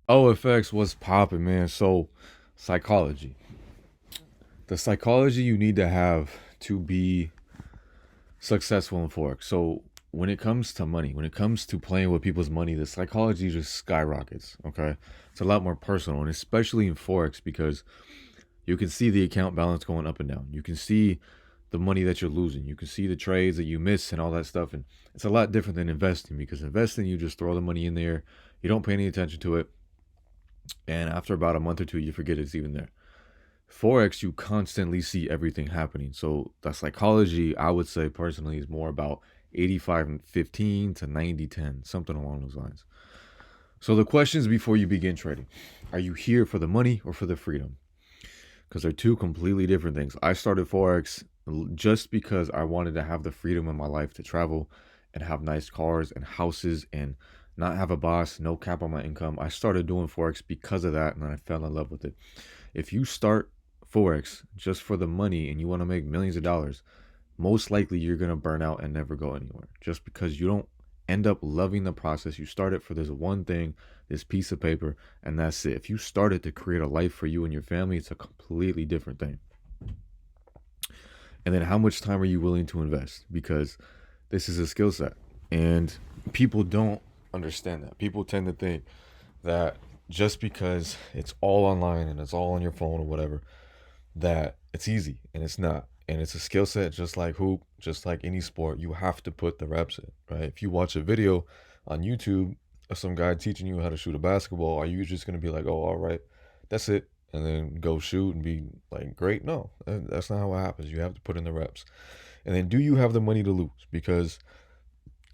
OFX was popping, man. So, psychology. The psychology you need to have to be successful in Forex. So, when it comes to money, when it comes to playing with people's money, the psychology just skyrockets. Okay. It's a lot more personal, and especially in Forex because you can see the account balance going up and down. You can see the money that you're losing. You can see the trades that you miss and all that stuff. And it's a lot different than investing because investing, you just throw the money in there, you don't pay any attention to it. And after about a month or two, you forget it's even there. Forex, you constantly see everything happening. So the psychology, I would say personally, is more about 85 and 15 to 90-10, something along those lines. So the questions before you begin trading: are you here for the money or for the freedom? Because they're two completely different things. I started Forex just because I wanted to have the freedom in my life to travel and have nice cars and houses and not have a boss, no cap on my income. I started doing Forex because of that, and then I fell in love with it. If you start Forex just for the money and you want to make millions of dollars, most likely you're going to burn out and never go anywhere just because you don't end up loving the process. You start it for this one thing, this piece of paper, and that's it. If you started to create a life for you and your family, it's a completely different thing. And then how much time are you willing to invest? Because this is a skill set. And people don't understand that. People tend to think that just because it's all online and it's all on your phone or whatever, that it's easy, and it's not. And it's a skill set just like hoop, just like any sport. You have to put the reps in, right? If you watch a video on YouTube of some guy teaching you how to shoot a basketball, are you just going to be like, oh, all right, that's it, and then go shoot and be like, great? No, that's not how it happens. You have to put in the reps. And then, do you have the money to lose? Because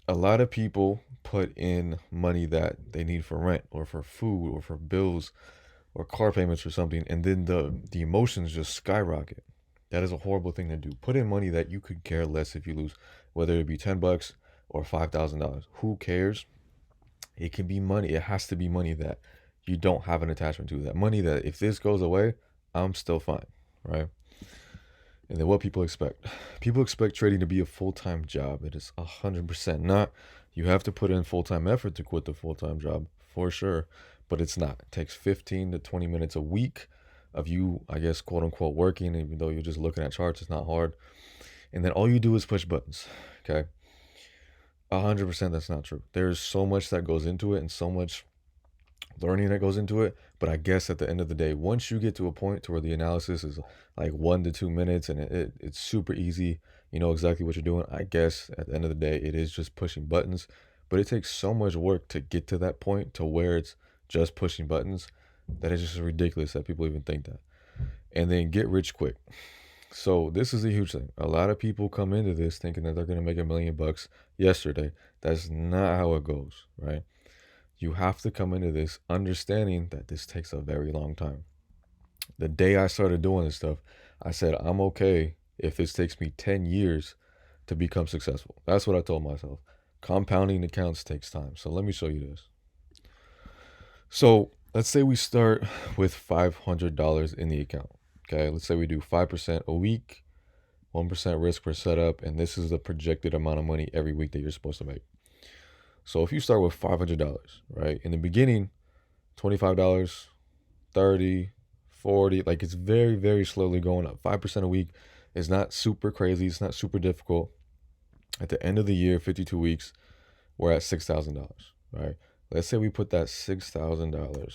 a lot of people put in money that they need for rent or for food or for bills or car payments or something, and then the emotions just skyrocket. That is a horrible thing to do. Put in money that you could care less if you lose, whether it be $10 or $5,000. Who cares? It can be money. It has to be money that you don't have an attachment to. That money that if this goes away, I'm still fine, right? And then what people expect? People expect trading to be a full-time job. It is 100% not. You have to put in full-time effort to quit the full-time job for sure, but it's not. It takes 15 to 20 minutes a week of you, I guess, quote unquote, working, even though you're just looking at charts. It's not hard. And then all you do is push buttons. Okay. 100% that's not true. There's so much that goes into it and so much learning that goes into it. But I guess at the end of the day, once you get to a point to where the analysis is like 1 to 2 minutes and it's super easy, you know exactly what you're doing. I guess at the end of the day, it is just pushing buttons. But it takes so much work to get to that point to where it's just pushing buttons that it's just ridiculous that people even think that. And then get rich quick. So this is a huge thing. A lot of people come into this thinking that they're going to make $1 million yesterday. That's not how it goes, right? You have to come into this understanding that this takes a very long time. The day I started doing this stuff, I said, I'm okay if this takes me 10 years to become successful. That's what I told myself. Compounding accounts takes time. So let me show you this. So let's say we start with $500 in the account. Okay, let's say we do 5% a week, 1% risk per setup, and this is the projected amount of money every week that you're supposed to make. So if you start with $500, right, in the beginning, $25, 30, 40, like it's very, very slowly going up. 5% a week is not super crazy. It's not super difficult. At the end of the year, 52 weeks, we're at $6,000, right? Let's say we put that $6,000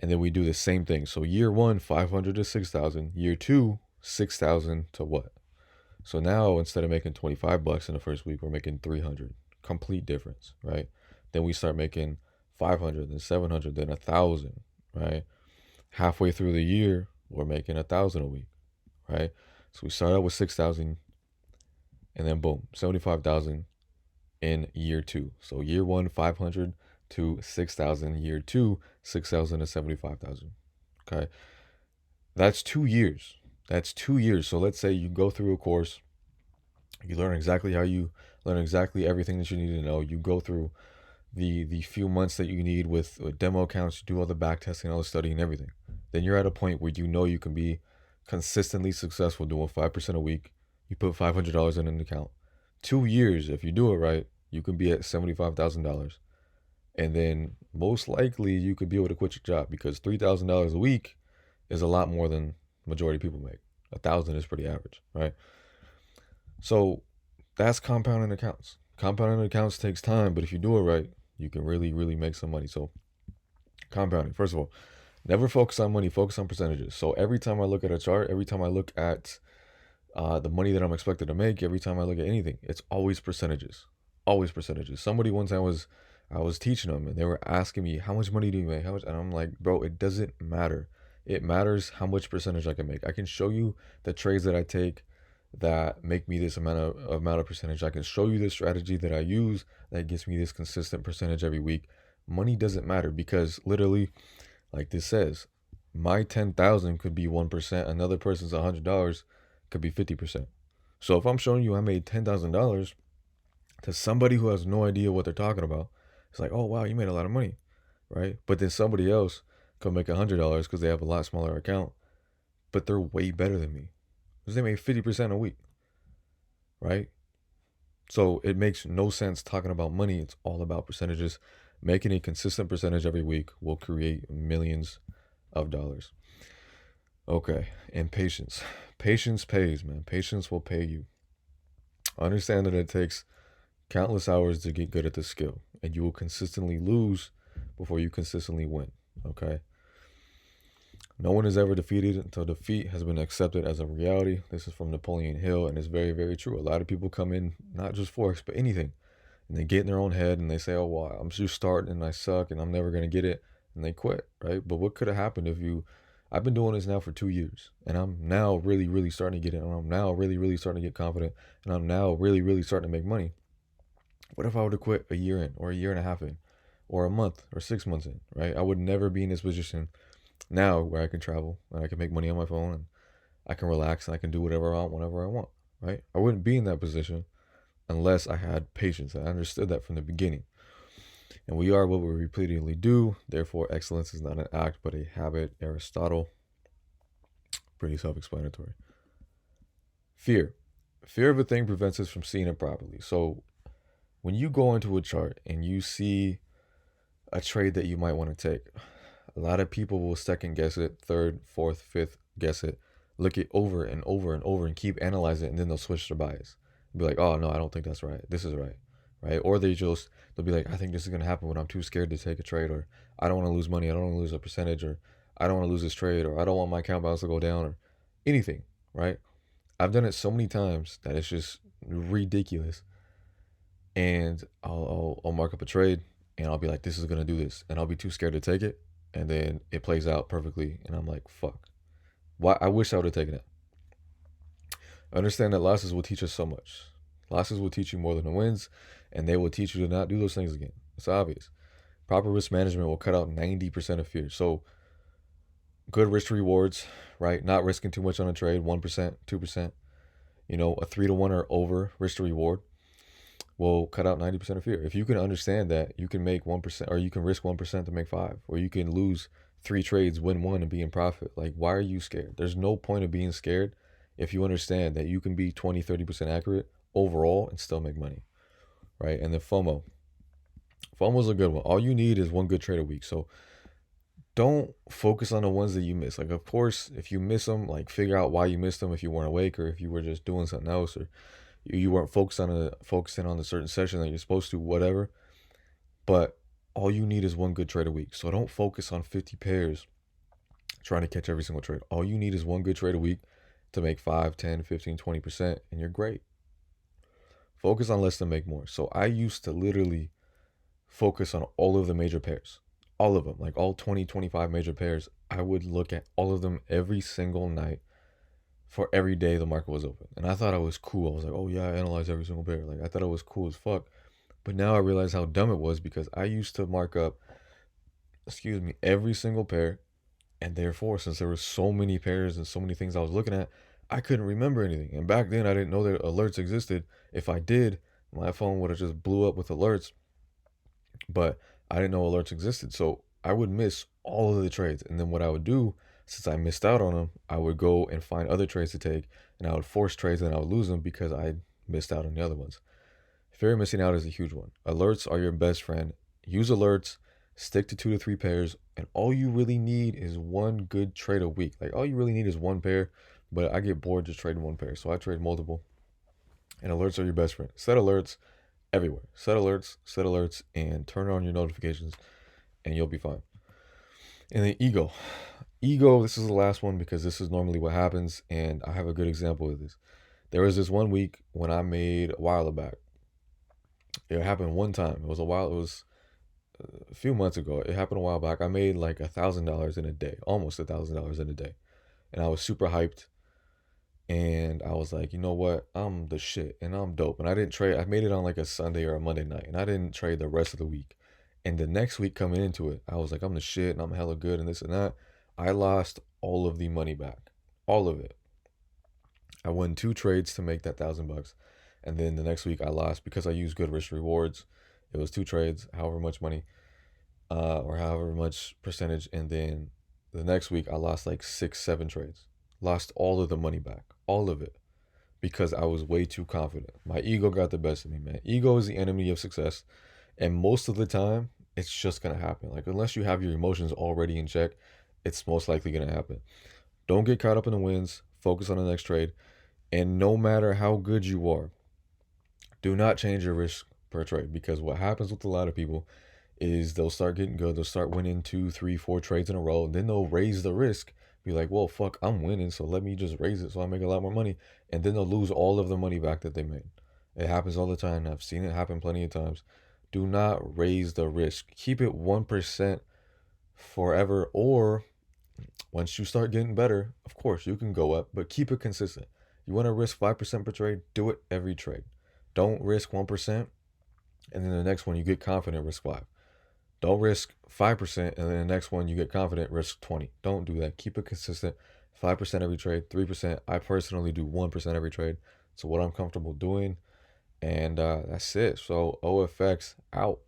and then we do the same thing. So year one, 500 to 6,000. Year two, 6,000 to what? So now instead of making $25 in the first week, we're making 300. Complete difference, right? Then we start making 500, then 700, then 1,000, right? Halfway through the year, we're making 1,000 a week, right? So we start out with 6,000, and then boom, 75,000 in year two. So year one, 500 to 6,000. Year two, 6,000 to 75,000. Okay, that's 2 years. That's 2 years. So let's say you go through a course, you learn exactly everything that you need to know. You go through the few months that you need with demo accounts, you do all the back testing, all the studying and everything. Then you're at a point where you know you can be consistently successful doing 5% a week. You put $500 in an account. 2 years, if you do it right, you can be at $75,000 And then most likely you could be able to quit your job, because $3,000 a week is a lot more than majority of people make. 1,000 is pretty average, right? So that's compounding accounts. Compounding accounts takes time, but if you do it right, you can really, really make some money. So compounding, first of all, never focus on money, focus on percentages. So every time I look at a chart, every time I look at the money that I'm expected to make, every time I look at anything, it's always percentages. Always percentages. Somebody once I was teaching them and they were asking me, how much money do you make? How much? And I'm like, bro, it doesn't matter. It matters how much percentage I can make. I can show you the trades that I take that make me this amount of percentage. I can show you the strategy that I use that gets me this consistent percentage every week. Money doesn't matter, because literally, like this says, my 10,000 could be 1%. Another person's $100 could be 50%. So if I'm showing you I made $10,000 to somebody who has no idea what they're talking about, it's like, oh wow, you made a lot of money, right? But then somebody else could make $100 because they have a lot smaller account, but they're way better than me because they made 50% a week, right? So it makes no sense talking about money. It's all about percentages. Making a consistent percentage every week will create millions of dollars. Okay, and patience. Patience pays, man. Patience will pay you. Understand that it takes countless hours to get good at this skill, and you will consistently lose before you consistently win. Okay? No one is ever defeated until defeat has been accepted as a reality. This is from Napoleon Hill, and it's very, very true. A lot of people come in, not just Forex, but anything, and they get in their own head and they say, oh, well, I'm just starting and I suck and I'm never going to get it, and they quit, right? But what could have happened if you, I've been doing this now for 2 years, and I'm now really, really starting to get it, and I'm now really, really starting to get confident, and I'm now really, really starting to make money. What if I were to quit a year in, or a year and a half in, or a month, or 6 months in, right? I would never be in this position now where I can travel and I can make money on my phone and I can relax and I can do whatever I want whenever I want, right? I wouldn't be in that position unless I had patience. I understood that from the beginning. And we are what we repeatedly do. Therefore, excellence is not an act, but a habit. Aristotle. Pretty self-explanatory. Fear. Fear of a thing prevents us from seeing it properly. So when you go into a chart and you see a trade that you might want to take, a lot of people will second guess it, third, fourth, fifth guess it, look it over and over and over and keep analyzing it, and then they'll switch their bias. Be like, oh no, I don't think that's right. This is right, right? Or they'll be like, I think this is gonna happen, when I'm too scared to take a trade, or I don't want to lose money, I don't want to lose a percentage, or I don't want to lose this trade, or I don't want my account balance to go down, or anything, right? I've done it so many times that it's just ridiculous. And I'll mark up a trade and I'll be like, this is gonna do this, and I'll be too scared to take it, and then it plays out perfectly, and I'm like, fuck. Why? I wish I would have taken it. Understand that losses will teach us so much. Losses will teach you more than the wins, and they will teach you to not do those things again. It's obvious. Proper risk management will cut out 90% of fear. So good risk rewards, right? Not risking too much on a trade, 1%, 2%. A 3-to-1 or over risk to reward will cut out 90% of fear. If you can understand that you can make 1%, or you can risk 1% to make 5, or you can lose 3 trades, win 1, and be in profit. Like, why are you scared? There's no point of being scared if you understand that you can be 20, 30% accurate overall and still make money, right? And then FOMO. FOMO's a good one. All you need is one good trade a week. So don't focus on the ones that you miss. Like, of course, if you miss them, like, figure out why you missed them, if you weren't awake, or if you were just doing something else, or you weren't focusing on the certain session that you're supposed to, whatever. But all you need is one good trade a week. So don't focus on 50 pairs trying to catch every single trade. All you need is one good trade a week to make 5, 10, 15, 20%, and you're great. Focus on less than make more. So I used to literally focus on all of the major pairs. All of them, like all 20, 25 major pairs. I would look at all of them every single night for every day the market was open. And I thought I was cool. I was like, oh yeah, I analyze every single pair. Like, I thought I was cool as fuck. But now I realize how dumb it was, because I used to mark up, every single pair. And therefore, since there were so many pairs and so many things I was looking at, I couldn't remember anything. And back then I didn't know that alerts existed. If I did, my phone would have just blew up with alerts. But I didn't know alerts existed. So I would miss all of the trades. And then what I would do, since I missed out on them, I would go and find other trades to take, and I would force trades and I would lose them because I missed out on the other ones. Fear of missing out is a huge one. Alerts are your best friend. use alerts, stick to 2 to 3 pairs, and all you really need is one good trade a week. Like, all you really need is one pair, but I get bored just trading one pair. So I trade multiple, and alerts are your best friend. Set alerts everywhere. Set alerts, and turn on your notifications, and you'll be fine. And then ego. Ego, this is the last one because this is normally what happens, and I have a good example of this. There was this one week when I made a while back. It happened one time. It was a few months ago. It happened a while back. I made like $1,000 in a day, almost $1,000 in a day, and I was super hyped. And I was like, you know what? I'm the shit, and I'm dope. And I didn't trade. I made it on like a Sunday or a Monday night, and I didn't trade the rest of the week. And the next week coming into it, I was like, I'm the shit, and I'm hella good, and this and that. I lost all of the money back, all of it. I won 2 trades to make that $1,000 bucks, and then the next week I lost because I used good risk rewards. It was 2 trades, however much money, or however much percentage, and then the next week I lost like 6, 7 trades, lost all of the money back, all of it, because I was way too confident. My ego got the best of me, man. Ego is the enemy of success, and most of the time it's just gonna happen. Like, unless you have your emotions already in check, it's most likely gonna happen. Don't get caught up in the wins. Focus on the next trade. And no matter how good you are, do not change your risk per trade, because what happens with a lot of people is they'll start getting good. They'll start winning 2, 3, 4 trades in a row. And then they'll raise the risk. Be like, well, fuck, I'm winning, so let me just raise it so I make a lot more money. And then they'll lose all of the money back that they made. It happens all the time. I've seen it happen plenty of times. Do not raise the risk. Keep it 1% forever, or once you start getting better, of course, you can go up, but keep it consistent. You want to risk 5% per trade? Do it every trade. Don't risk 1%, and then the next one you get confident, risk 5. Don't risk 5%, and then the next one you get confident, risk 20. Don't do that. Keep it consistent. 5% every trade, 3%. I personally do 1% every trade. So what I'm comfortable doing, and that's it. So OFX out.